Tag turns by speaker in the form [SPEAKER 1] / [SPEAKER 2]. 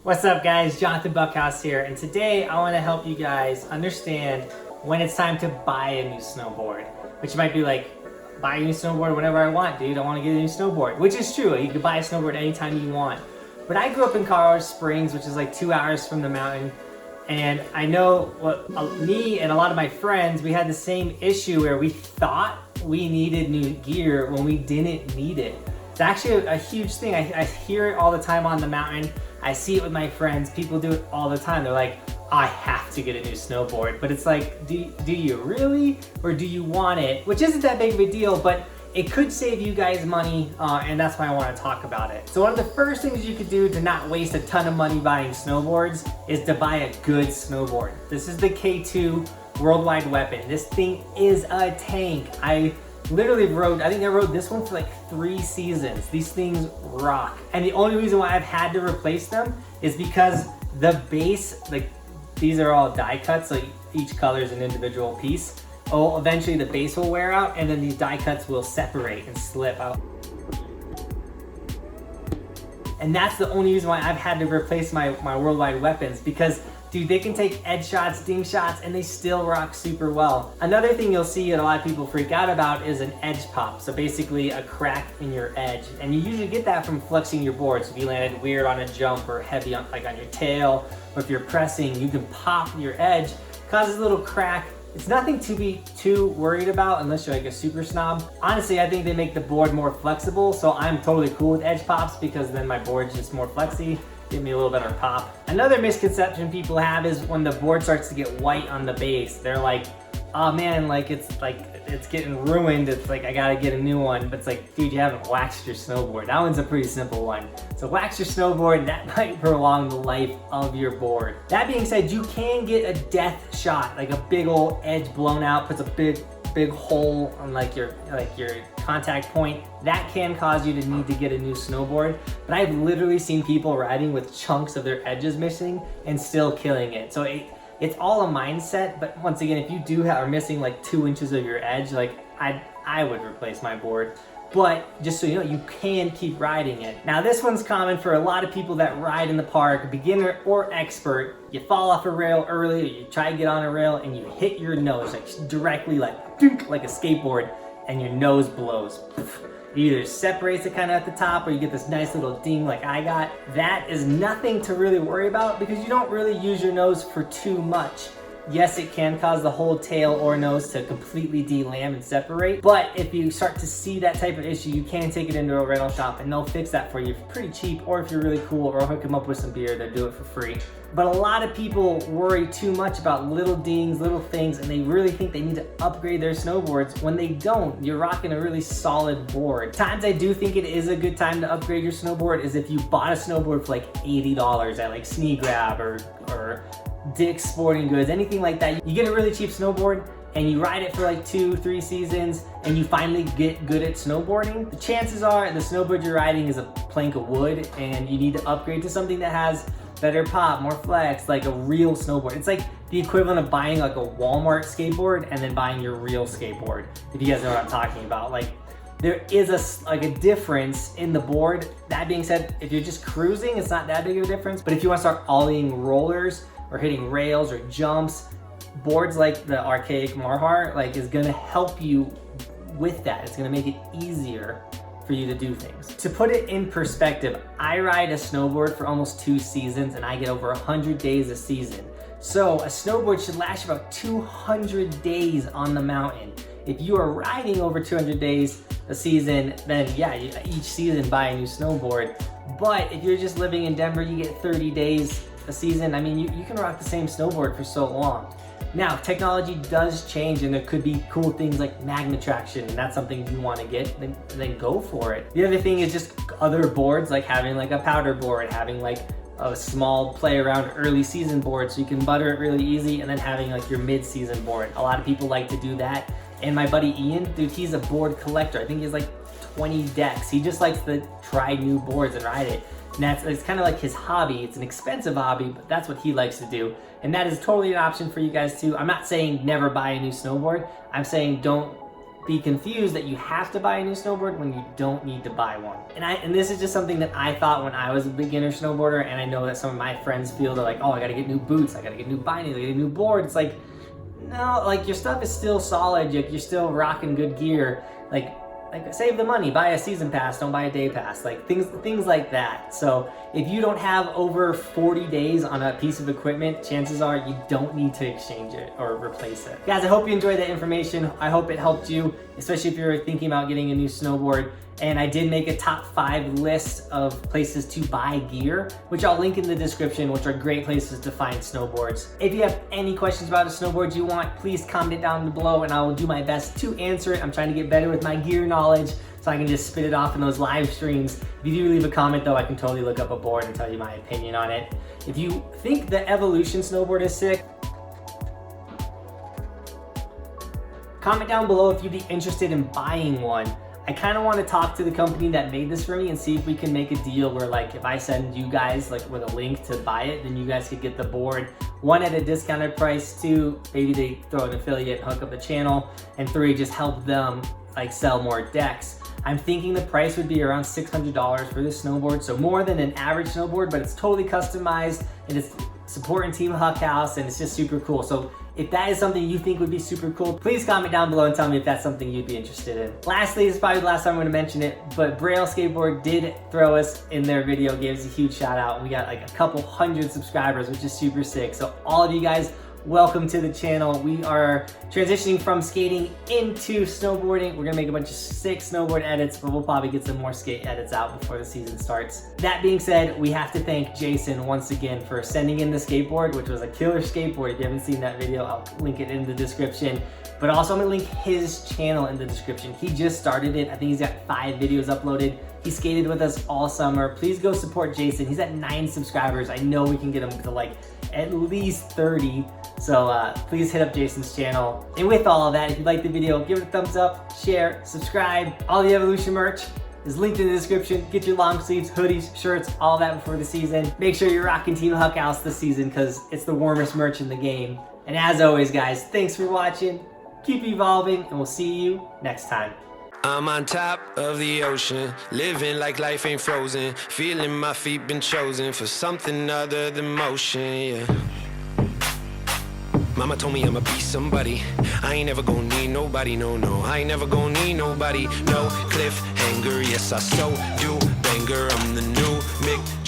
[SPEAKER 1] What's up guys, Johnathan Buckhouse here, and today I want to help you guys understand when it's time to buy a new snowboard. Which you might be like, buy a new snowboard whenever I want, dude, I want to get a new snowboard. Which is true, you can buy a snowboard anytime you want. But I grew up in Colorado Springs, which is like 2 hours from the mountain, and I know me and a lot of my friends, we had the same issue where we thought we needed new gear when we didn't need it. It's actually a huge thing. I hear it all the time on the mountain. I see it with my friends. People do it all the time. They're like, I have to get a new snowboard. But it's like, do you really? Or do you want it? Which isn't that big of a deal, but it could save you guys money, and that's why I want to talk about it. So one of the first things you could do to not waste a ton of money buying snowboards is to buy a good snowboard. This is the K2 Worldwide Weapon. This thing is a tank. I literally I think I rode this one for like 3 seasons. These things rock. And the only reason why I've had to replace them is because the base, like these are all die cuts, so each color is an individual piece. Oh, eventually the base will wear out and then these die cuts will separate and slip out. And that's the only reason why I've had to replace my Worldwide Weapons, because dude, they can take edge shots, ding shots, and they still rock super well. Another thing you'll see that a lot of people freak out about is an edge pop. So basically a crack in your edge. And you usually get that from flexing your board. So if you landed weird on a jump or heavy on, like on your tail, or if you're pressing, you can pop your edge, causes a little crack. It's nothing to be too worried about unless you're like a super snob. Honestly, I think they make the board more flexible, so I'm totally cool with edge pops because then my board's just more flexy. Give me a little better pop. Another misconception people have is when the board starts to get white on the base, they're like, oh man, it's getting ruined. It's like, I gotta get a new one. But it's like, dude, you haven't waxed your snowboard. That one's a pretty simple one. So wax your snowboard, that might prolong the life of your board. That being said, you can get a death shot, like a big old edge blown out, puts a big hole on like your contact point. That can cause you to need to get a new snowboard. But I've literally seen people riding with chunks of their edges missing and still killing it. So it's all a mindset, but once again, if you are missing like 2 inches of your edge, like I would replace my board. But just so you know, you can keep riding it. Now this one's common for a lot of people that ride in the park, beginner or expert. You fall off a rail early, or you try to get on a rail and you hit your nose, like directly like a skateboard, and your nose blows. It either separates it kind of at the top, or you get this nice little ding like I got. That is nothing to really worry about because you don't really use your nose for too much. Yes, it can cause the whole tail or nose to completely delam and separate, but if you start to see that type of issue, you can take it into a rental shop and they'll fix that for you pretty cheap, or if you're really cool, or hook them up with some beer, they'll do it for free. But a lot of people worry too much about little dings, little things, and they really think they need to upgrade their snowboards when they don't. You're rocking a really solid board. Times I do think it is a good time to upgrade your snowboard is if you bought a snowboard for like $80 at like Sneak Grab or Dick's Sporting Goods, anything like that. You get a really cheap snowboard and you ride it for like 2-3 seasons and you finally get good at snowboarding. The chances are the snowboard you're riding is a plank of wood and you need to upgrade to something that has better pop, more flex, like a real snowboard. It's like the equivalent of buying like a Walmart skateboard and then buying your real skateboard, if you guys know what I'm talking about. Like, there is a difference in the board. That being said, if you're just cruising, it's not that big of a difference. But if you want to start ollieing rollers or hitting rails or jumps, boards like the archaic Marhar is gonna help you with that. It's gonna make it easier for you to do things. To put it in perspective, I ride a snowboard for almost 2 seasons and I get over 100 days a season. So a snowboard should last you about 200 days on the mountain. If you are riding over 200 days a season, then yeah, each season buy a new snowboard. But if you're just living in Denver, you get 30 days a season. I mean, you can rock the same snowboard for so long. Now, technology does change and there could be cool things like magnet traction, and that's something you want to get, then go for it. The other thing is just other boards, like having like a powder board, having like a small play around early season board so you can butter it really easy, and then having like your mid-season board. A lot of people like to do that. And my buddy Ian, dude, he's a board collector. I think he has like 20 decks. He just likes to try new boards and ride it. And it's kind of like his hobby. It's an expensive hobby, but that's what he likes to do. And that is totally an option for you guys too. I'm not saying never buy a new snowboard. I'm saying don't be confused that you have to buy a new snowboard when you don't need to buy one. And this is just something that I thought when I was a beginner snowboarder, and I know that some of my friends feel they're like, oh, I gotta get new boots, I gotta get new bindings, I gotta get a new board. It's like, no, like your stuff is still solid, you're still rocking good gear. Like save the money, buy a season pass, don't buy a day pass, like things like that. So if you don't have over 40 days on a piece of equipment, chances are you don't need to exchange it or replace it. Guys, I hope you enjoyed that information. I hope it helped you, especially if you're thinking about getting a new snowboard. And I did make a top 5 list of places to buy gear, which I'll link in the description, which are great places to find snowboards. If you have any questions about a snowboard you want, please comment it down below and I will do my best to answer it. I'm trying to get better with my gear knowledge so I can just spit it off in those live streams. If you do leave a comment though, I can totally look up a board and tell you my opinion on it. If you think the Evolution snowboard is sick, comment down below if you'd be interested in buying one. I kind of want to talk to the company that made this for me and see if we can make a deal where, like, if I send you guys like with a link to buy it, then you guys could get the board, 1, at a discounted price, 2, maybe they throw an affiliate, hook up a channel, and 3, just help them like sell more decks. I'm thinking the price would be around $600 for this snowboard, so more than an average snowboard, but it's totally customized and it's supporting Team Buckhouse and it's just super cool. So if that is something you think would be super cool, please comment down below and tell me if that's something you'd be interested in. Lastly, this is probably the last time I'm going to mention it, but Braille Skateboard did throw us in their video, gave us a huge shout out, and we got like a couple hundred subscribers, which is super sick. So all of you guys, welcome to the channel. We are transitioning from skating into snowboarding. We're gonna make a bunch of sick snowboard edits, but we'll probably get some more skate edits out before the season starts. That being said, we have to thank Jason once again for sending in the skateboard, which was a killer skateboard. If you haven't seen that video, I'll link it in the description. But also I'm gonna link his channel in the description. He just started it. I think he's got 5 videos uploaded. He skated with us all summer. Please go support Jason. He's at 9 subscribers. I know we can get him to like at least 30. So please hit up Jason's channel. And with all of that, if you like the video, give it a thumbs up, share, subscribe. All the Evolution merch is linked in the description. Get your long sleeves, hoodies, shirts, all that before the season. Make sure you're rocking Team Buckhouse this season because it's the warmest merch in the game. And as always, guys, thanks for watching. Keep evolving, and we'll see you next time.
[SPEAKER 2] I'm on top of the ocean, living like life ain't frozen, feeling my feet been chosen for something other than motion, yeah. Mama told me I'ma be somebody, I ain't never gonna need nobody, no, no, I ain't never gonna need nobody, no cliffhanger, yes I so do banger, I'm the new Mick